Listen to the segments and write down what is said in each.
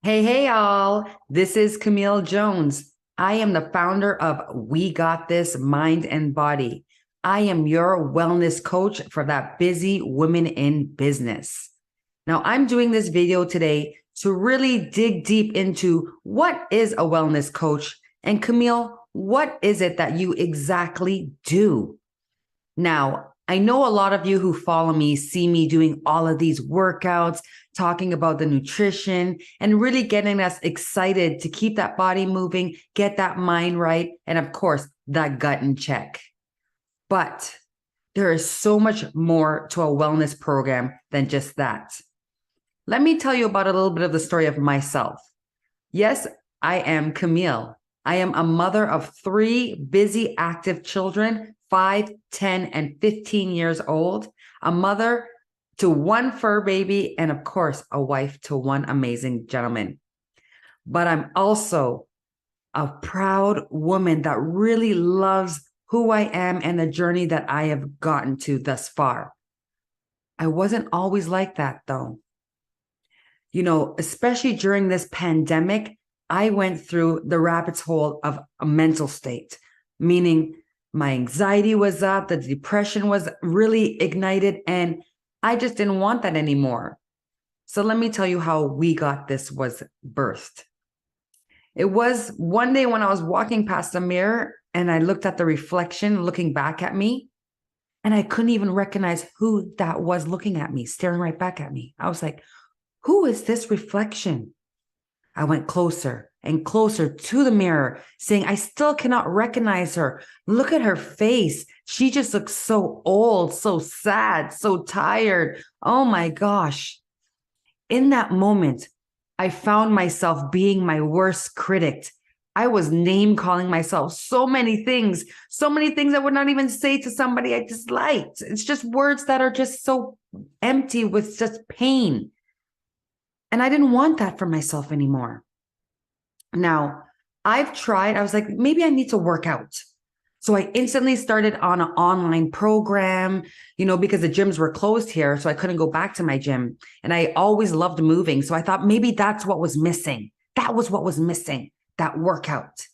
Hey, all. This is Camille Jones. I am the founder of We Got This Mind and Body. I am your wellness coach for that busy women in business. Now, I'm doing this video today to really dig deep into what is a wellness coach. And Camille, what is it that you exactly do? Now, I know a lot of you who follow me see me doing all of these workouts, talking about the nutrition, and really getting us excited to keep that body moving, get that mind right, and of course, that gut in check. But there is so much more to a wellness program than just that. Let me tell you about a little bit of the story of myself. Yes, I am Camille. I am a mother of three busy, active children, 5, 10, and 15 years old, a mother to one fur baby, and of course, a wife to one amazing gentleman. But I'm also a proud woman that really loves who I am and the journey that I have gotten to thus far. I wasn't always like that, though. Especially during this pandemic, I went through the rabbit's hole of a mental state, meaning my anxiety was up, the depression was really ignited, and I just didn't want that anymore. So let me tell you how We Got This was birthed. It was one day when I was walking past the mirror and I looked at the reflection looking back at me, and I couldn't even recognize who that was looking at me, staring right back at me. I was like, who is this reflection? I went closer and closer to the mirror, saying, I still cannot recognize her. Look at her face. She just looks so old, so sad, so tired. Oh my gosh. In that moment, I found myself being my worst critic. I was name calling myself so many things I would not even say to somebody I disliked. It's just words that are just so empty with just pain. And I didn't want that for myself anymore. Now, I was like, maybe I need to work out. So I instantly started on an online program, because the gyms were closed here. So I couldn't go back to my gym. And I always loved moving. So I thought maybe that's what was missing. That was what was missing, that workout.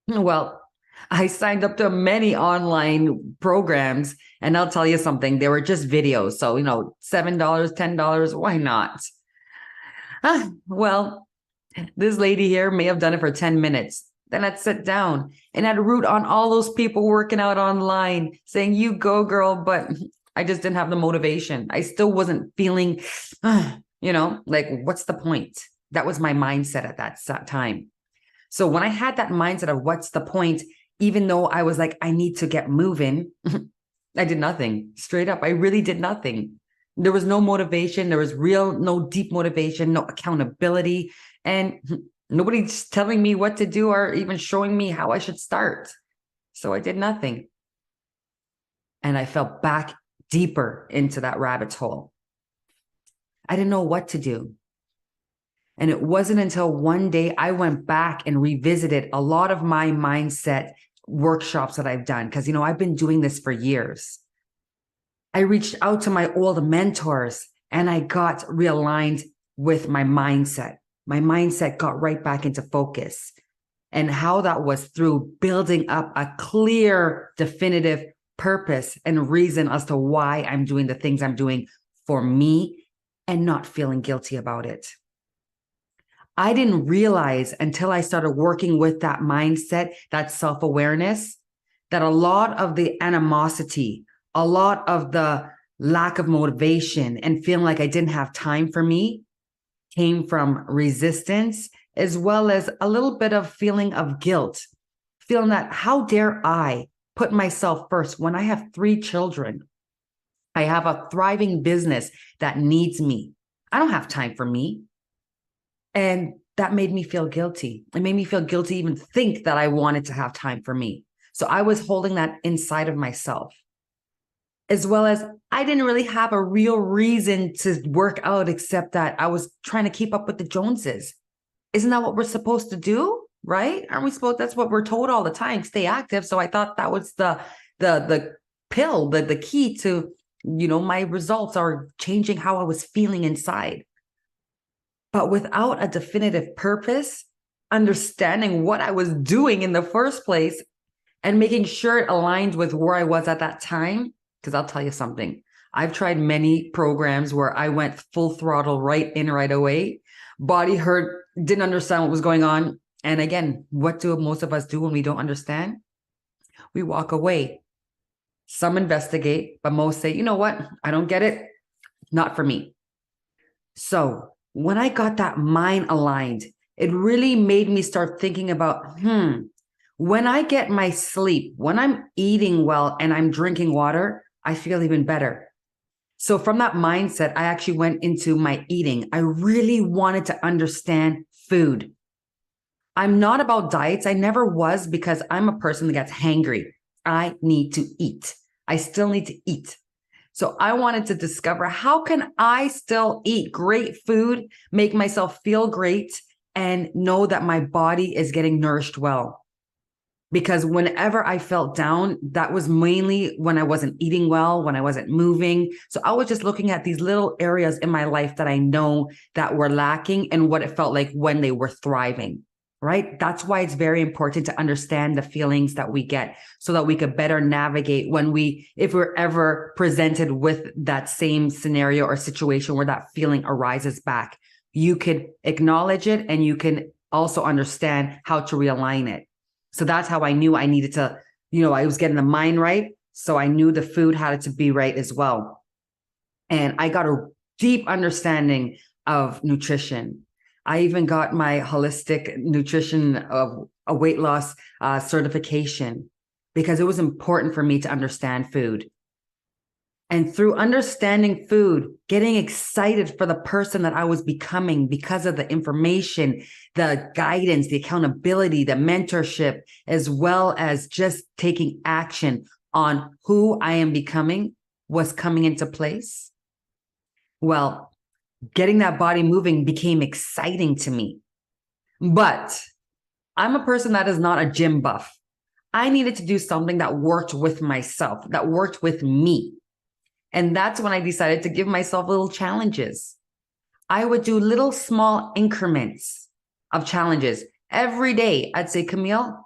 Well, I signed up to many online programs, and I'll tell you something, they were just videos. So, $7, $10, why not? Well, this lady here may have done it for 10 minutes. Then I'd sit down and I'd root on all those people working out online saying, you go, girl. But I just didn't have the motivation. I still wasn't feeling, like, what's the point? That was my mindset at that time. So when I had that mindset of what's the point, even though I was like, I need to get moving, I did nothing. Straight up. I really did nothing. There was no motivation. There was no deep motivation, no accountability. And nobody's telling me what to do or even showing me how I should start. So I did nothing. And I fell back deeper into that rabbit's hole. I didn't know what to do. And it wasn't until one day I went back and revisited a lot of my mindset workshops that I've done. Because, I've been doing this for years. I reached out to my old mentors and I got realigned with my mindset. My mindset got right back into focus. And how that was through building up a clear, definitive purpose and reason as to why I'm doing the things I'm doing for me and not feeling guilty about it. I didn't realize until I started working with that mindset, that self-awareness, that a lot of the animosity, a lot of the lack of motivation and feeling like I didn't have time for me came from resistance, as well as a little bit of feeling of guilt, feeling that how dare I put myself first when I have 3 children? I have a thriving business that needs me. I don't have time for me. And that made me feel guilty. It made me feel guilty even think that I wanted to have time for me. So I was holding that inside of myself. As well as I didn't really have a real reason to work out except that I was trying to keep up with the Joneses. Isn't that what we're supposed to do? Right? Aren't we supposed, that's what we're told all the time, stay active. So I thought that was the pill, the key to, my results are changing how I was feeling inside. but without a definitive purpose, understanding what I was doing in the first place and making sure it aligned with where I was at that time. Because I'll tell you something, I've tried many programs where I went full throttle right in right away. Body hurt, didn't understand what was going on. And again, what do most of us do when we don't understand? We walk away. Some investigate, but most say, you know what? I don't get it. Not for me. So when I got that mind aligned, it really made me start thinking about, when I get my sleep, when I'm eating well and I'm drinking water, I feel even better. So from that mindset, I actually went into my eating. I really wanted to understand food. I'm not about diets. I never was, because I'm a person that gets hangry. I need to eat. I still need to eat. So I wanted to discover, how can I still eat great food, make myself feel great, and know that my body is getting nourished well? Because whenever I felt down, that was mainly when I wasn't eating well, when I wasn't moving. So I was just looking at these little areas in my life that I know that were lacking and what it felt like when they were thriving, right? That's why it's very important to understand the feelings that we get so that we could better navigate if we're ever presented with that same scenario or situation where that feeling arises back. You could acknowledge it and you can also understand how to realign it. So that's how I knew I needed to, I was getting the mind right. So I knew the food had to be right as well. And I got a deep understanding of nutrition. I even got my holistic nutrition of a weight loss certification, because it was important for me to understand food. And through understanding food, getting excited for the person that I was becoming because of the information, the guidance, the accountability, the mentorship, as well as just taking action on who I am becoming was coming into place. Well, getting that body moving became exciting to me. But I'm a person that is not a gym buff. I needed to do something that worked with myself, that worked with me. And that's when I decided to give myself little challenges. I would do little small increments of challenges every day. I'd say, Camille,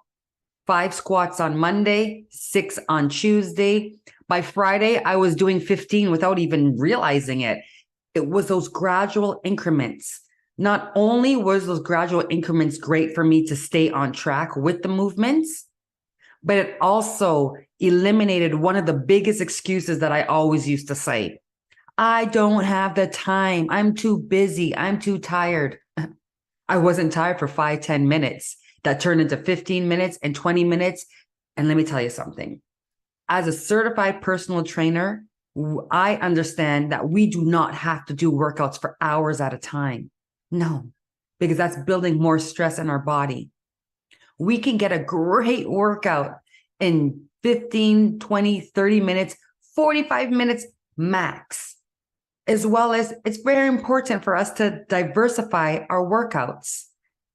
5 squats on Monday, 6 on Tuesday. By Friday, I was doing 15 without even realizing it. It was those gradual increments. Not only was those gradual increments great for me to stay on track with the movements, but it also eliminated one of the biggest excuses that I always used to say. I don't have the time. I'm too busy. I'm too tired. I wasn't tired for 5-10 minutes. That turned into 15 minutes and 20 minutes. And let me tell you something. As a certified personal trainer, I understand that we do not have to do workouts for hours at a time. No, because that's building more stress in our body. We can get a great workout in 15, 20, 30 minutes, 45 minutes max, as well as it's very important for us to diversify our workouts.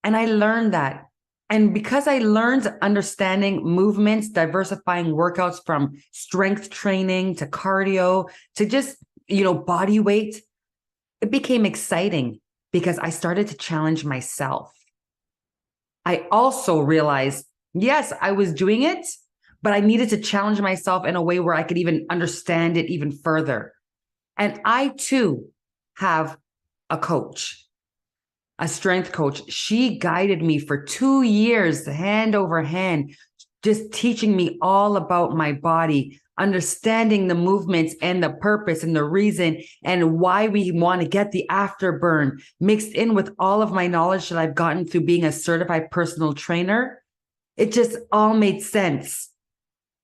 And I learned that. And because I learned understanding movements, diversifying workouts from strength training to cardio to just, body weight, it became exciting because I started to challenge myself. I also realized, yes, I was doing it, but I needed to challenge myself in a way where I could even understand it even further. And I too have a coach, a strength coach. She guided me for 2 years, hand over hand, just teaching me all about my body, understanding the movements and the purpose and the reason and why we want to get the afterburn mixed in with all of my knowledge that I've gotten through being a certified personal trainer. It just all made sense.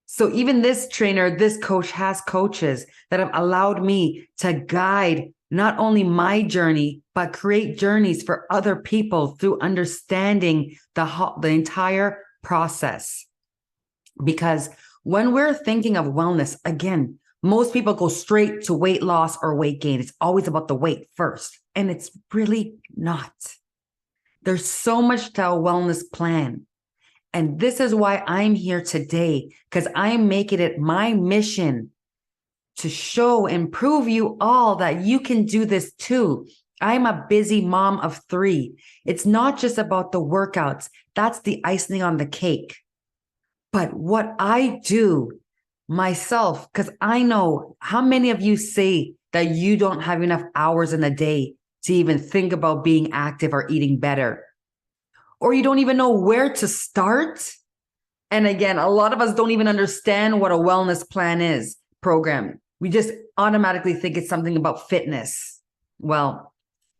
So even this trainer, this coach has coaches that have allowed me to guide not only my journey, but create journeys for other people through understanding the entire process. Because when we're thinking of wellness, again, most people go straight to weight loss or weight gain. It's always about the weight first, and it's really not. There's so much to a wellness plan. And this is why I'm here today, because I'm making it my mission to show and prove you all that you can do this too. I'm a busy mom of three. It's not just about the workouts. That's the icing on the cake. But what I do myself, because I know how many of you say that you don't have enough hours in a day to even think about being active or eating better, or you don't even know where to start. And again, a lot of us don't even understand what a wellness plan is program. We just automatically think it's something about fitness. Well,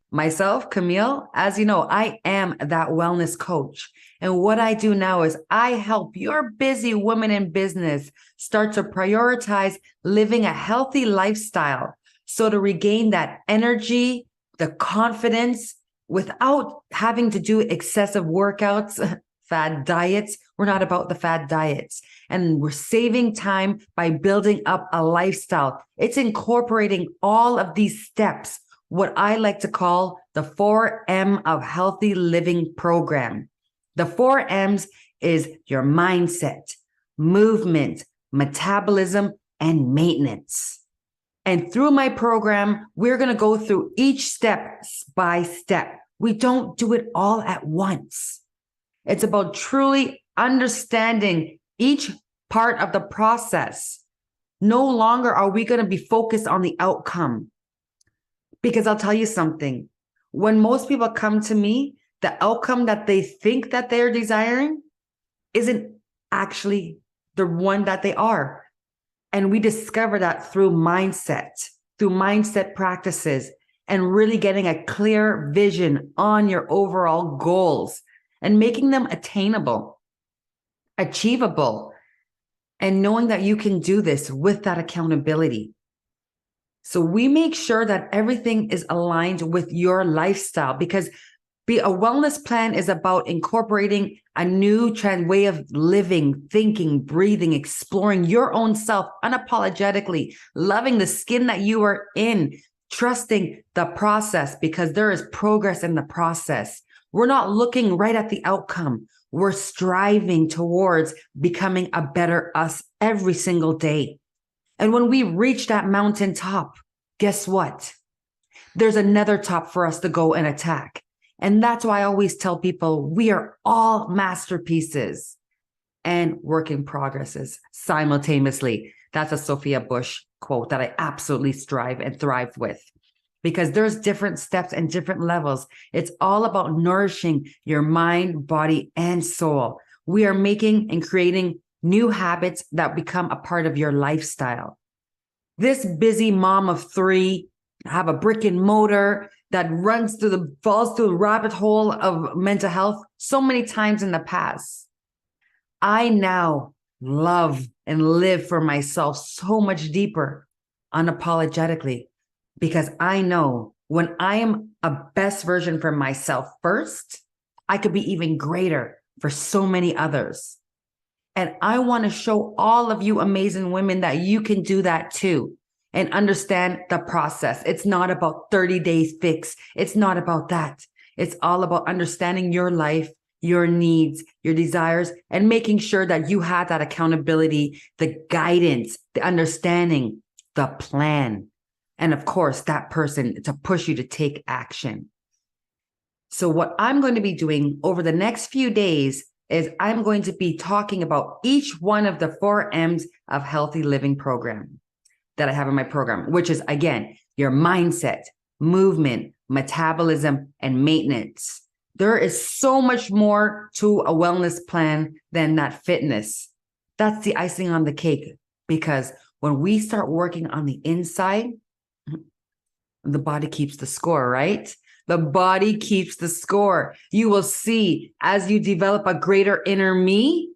myself, Camille, as you know, I am that wellness coach. And what I do now is I help your busy women in business start to prioritize living a healthy lifestyle. So to regain that energy, the confidence without having to do excessive workouts, fad diets. We're not about the fad diets. And we're saving time by building up a lifestyle. It's incorporating all of these steps, what I like to call the 4M of healthy living program. The 4M's is your mindset, movement, metabolism, and maintenance. And through my program, we're going to go through each step by step. We don't do it all at once. It's about truly understanding each part of the process. No longer are we going to be focused on the outcome. Because I'll tell you something, when most people come to me, the outcome that they think that they're desiring isn't actually the one that they are. And we discover that through mindset practices, and really getting a clear vision on your overall goals and making them attainable, achievable, and knowing that you can do this with that accountability. So we make sure that everything is aligned with your lifestyle, because a wellness plan is about incorporating a new way of living, thinking, breathing, exploring your own self unapologetically, loving the skin that you are in, trusting the process, because there is progress in the process. We're not looking right at the outcome. We're striving towards becoming a better us every single day. And when we reach that mountaintop, guess what? There's another top for us to go and attack. And that's why I always tell people we are all masterpieces and work in progresses simultaneously. That's a Sophia Bush quote that I absolutely strive and thrive with, because there's different steps and different levels. It's all about nourishing your mind, body, and soul. We are making and creating new habits that become a part of your lifestyle. This busy mom of three, have a brick and mortar that falls through the rabbit hole of mental health so many times in the past. I now love and live for myself so much deeper, unapologetically, because I know when I am a best version for myself first, I could be even greater for so many others. And I want to show all of you amazing women that you can do that too, and understand the process. It's not about 30 days fix. It's not about that. It's all about understanding your life, your needs, your desires, and making sure that you have that accountability, the guidance, the understanding, the plan, and of course, that person to push you to take action. So what I'm going to be doing over the next few days is I'm going to be talking about each one of the 4M's of healthy living program that I have in my program, which is, again, your mindset, movement, metabolism, and maintenance. There is so much more to a wellness plan than that fitness. That's the icing on the cake, because when we start working on the inside, the body keeps the score, right? The body keeps the score. You will see as you develop a greater inner me,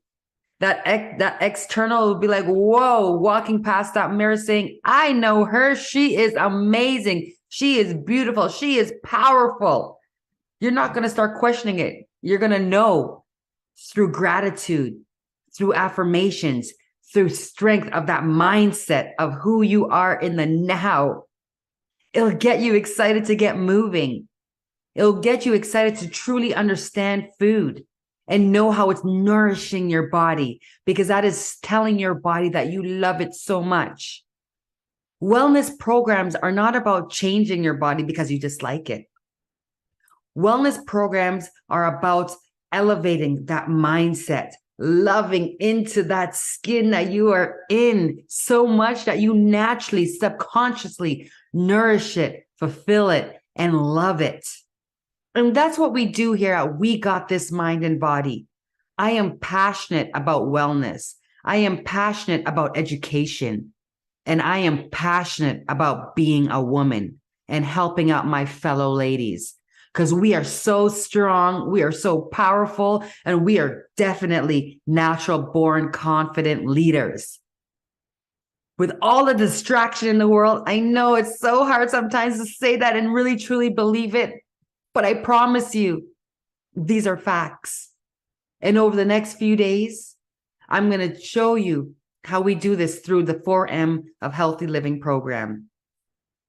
that external will be like, whoa, walking past that mirror saying, I know her. She is amazing. She is beautiful. She is powerful. You're not going to start questioning it. You're going to know through gratitude, through affirmations, through strength of that mindset of who you are in the now. It'll get you excited to get moving. It'll get you excited to truly understand food and know how it's nourishing your body, because that is telling your body that you love it so much. Wellness programs are not about changing your body because you dislike it. Wellness programs are about elevating that mindset, loving into that skin that you are in so much that you naturally, subconsciously nourish it, fulfill it, and love it. And that's what we do here at We Got This Mind and Body. I am passionate about wellness. I am passionate about education. And I am passionate about being a woman and helping out my fellow ladies, because we are so strong, we are so powerful, and we are definitely natural born confident leaders. With all the distraction in the world, I know it's so hard sometimes to say that and really truly believe it, but I promise you, these are facts. And over the next few days, I'm going to show you how we do this through the 4M of Healthy Living program.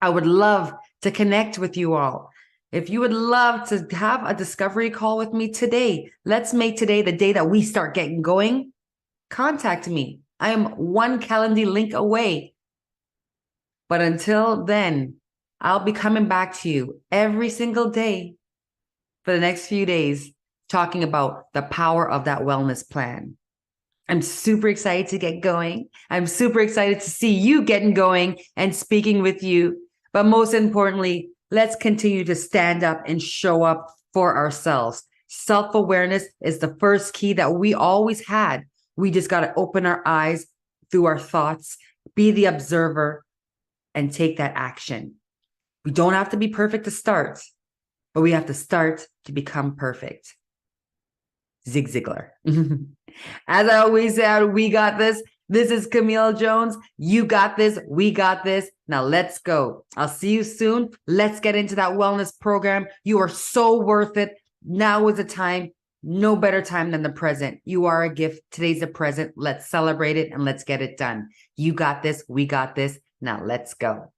I would love to connect with you all. If you would love to have a discovery call with me today, let's make today the day that we start getting going. Contact me. I am one Calendly link away. But until then, I'll be coming back to you every single day for the next few days, talking about the power of that wellness plan. I'm super excited to get going. I'm super excited to see you getting going and speaking with you. But most importantly, let's continue to stand up and show up for ourselves. Self-awareness is the first key that we always had. We just got to open our eyes through our thoughts, be the observer, and take that action. We don't have to be perfect to start, but we have to start to become perfect. Zig Ziglar. As I always said, we got this. This is Camille Jones. You got this. We got this. Now let's go. I'll see you soon. Let's get into that wellness program. You are so worth it. Now is the time. No better time than the present. You are a gift. Today's the present. Let's celebrate it and let's get it done. You got this. We got this. Now let's go.